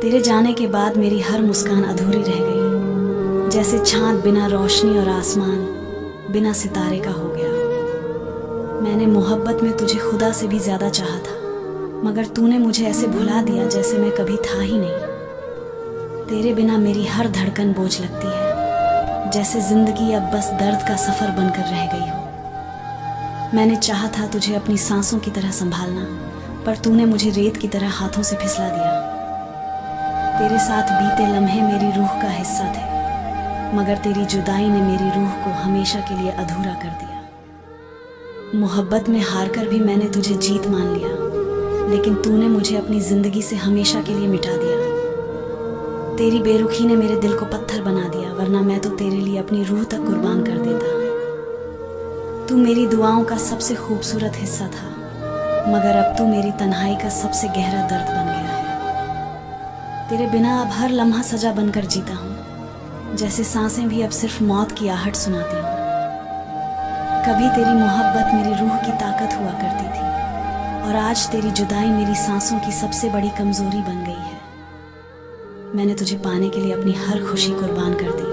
तेरे जाने के बाद मेरी हर मुस्कान अधूरी रह गई, जैसे चाँद बिना रोशनी और आसमान बिना सितारे का हो गया। मैंने मोहब्बत में तुझे खुदा से भी ज़्यादा चाहा था, मगर तूने मुझे ऐसे भुला दिया जैसे मैं कभी था ही नहीं। तेरे बिना मेरी हर धड़कन बोझ लगती है, जैसे ज़िंदगी अब बस दर्द का सफ़र बनकर रह गई हो। मैंने चाहा था तुझे अपनी सांसों की तरह संभालना, पर तूने मुझे रेत की तरह हाथों से फिसला दिया। तेरे साथ बीते लम्हे मेरी रूह का हिस्सा थे, मगर तेरी जुदाई ने मेरी रूह को हमेशा के लिए अधूरा कर दिया। मोहब्बत में हारकर भी मैंने तुझे जीत मान लिया, लेकिन तूने मुझे अपनी ज़िंदगी से हमेशा के लिए मिटा दिया। तेरी बेरुखी ने मेरे दिल को पत्थर बना दिया, वरना मैं तो तेरे लिए अपनी रूह तक कुर्बान कर देता। तू मेरी दुआओं का सबसे खूबसूरत हिस्सा था, मगर अब तू मेरी तन्हाई का सबसे गहरा दर्द बन गया है। तेरे बिना अब हर लम्हा सजा बनकर जीता हूँ, जैसे सांसें भी अब सिर्फ मौत की आहट सुनाती हूँ। कभी तेरी मोहब्बत मेरी रूह की ताकत हुआ करती थी, और आज तेरी जुदाई मेरी सांसों की सबसे बड़ी कमजोरी बन गई है। मैंने तुझे पाने के लिए अपनी हर खुशी कुर्बान कर दी,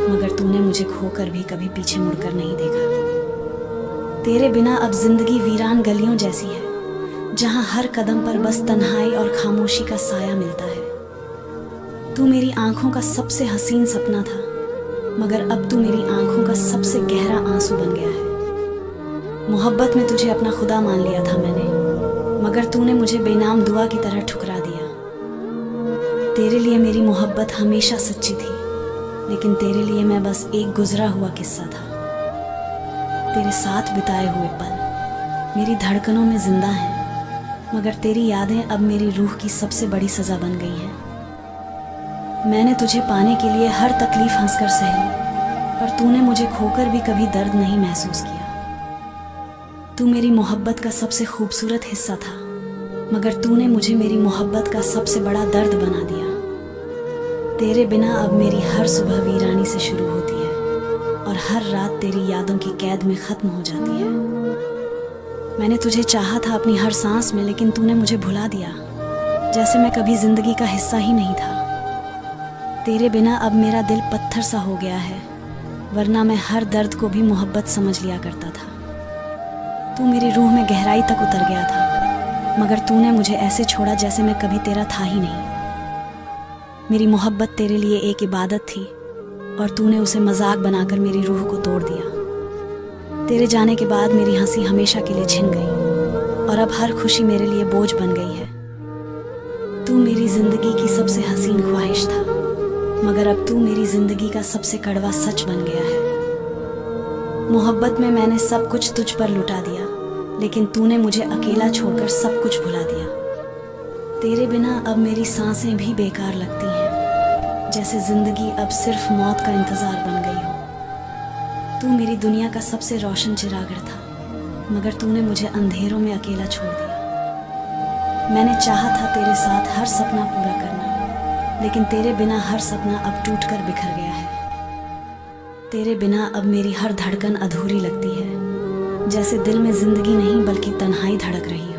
मगर तूने मुझे खोकर भी कभी पीछे मुड़कर नहीं देखा। तेरे बिना अब जिंदगी वीरान गलियों जैसी है, जहां हर कदम पर बस तन्हाई और खामोशी का साया मिलता है। तू मेरी आंखों का सबसे हसीन सपना था, मगर अब तू मेरी आंखों का सबसे गहरा आंसू बन गया है। मोहब्बत में तुझे अपना खुदा मान लिया था मैंने, मगर तूने मुझे बेनाम दुआ की तरह ठुकरा दिया। तेरे लिए मेरी मोहब्बत हमेशा सच्ची थी, लेकिन तेरे लिए मैं बस एक गुजरा हुआ किस्सा था। तेरे साथ बिताए हुए पल मेरी धड़कनों में जिंदा हैं, मगर तेरी यादें अब मेरी रूह की सबसे बड़ी सजा बन गई हैं। मैंने तुझे पाने के लिए हर तकलीफ हंसकर सह ली, पर तूने मुझे खोकर भी कभी दर्द नहीं महसूस किया। तू मेरी मोहब्बत का सबसे खूबसूरत हिस्सा था, मगर तूने मुझे मेरी मोहब्बत का सबसे बड़ा दर्द बना दिया। तेरे बिना अब मेरी हर सुबह वीरानी से शुरू होती है, और हर रात तेरी यादों की कैद में ख़त्म हो जाती है। मैंने तुझे चाहा था अपनी हर सांस में, लेकिन तूने मुझे भुला दिया, जैसे मैं कभी ज़िंदगी का हिस्सा ही नहीं था। तेरे बिना अब मेरा दिल पत्थर सा हो गया है, वरना मैं हर दर्द को भी मोहब्बत समझ लिया करता था। तू मेरी रूह में गहराई तक उतर गया था, मगर तूने मुझे ऐसे छोड़ा जैसे मैं कभी तेरा था ही नहीं। मेरी मोहब्बत तेरे लिए एक इबादत थी, और तूने उसे मजाक बनाकर मेरी रूह को तोड़ दिया। तेरे जाने के बाद मेरी हंसी हमेशा के लिए छिन गई, और अब हर खुशी मेरे लिए बोझ बन गई है। तू मेरी जिंदगी की सबसे हसीन ख्वाहिश था, मगर अब तू मेरी जिंदगी का सबसे कड़वा सच बन गया है। मोहब्बत में मैंने सब कुछ तुझ पर लुटा दिया, लेकिन तूने मुझे अकेला छोड़कर सब कुछ भुला दिया। तेरे बिना अब मेरी सांसें भी बेकार लगती हैं, जैसे जिंदगी अब सिर्फ मौत का इंतजार बन गई हो। तू मेरी दुनिया का सबसे रोशन चिरागर था, मगर तूने मुझे अंधेरों में अकेला छोड़ दिया। मैंने चाहा था तेरे साथ हर सपना पूरा करना, लेकिन तेरे बिना हर सपना अब टूटकर बिखर गया है। तेरे बिना अब मेरी हर धड़कन अधूरी लगती है, जैसे दिल में जिंदगी नहीं बल्कि तन्हाई धड़क रही हो।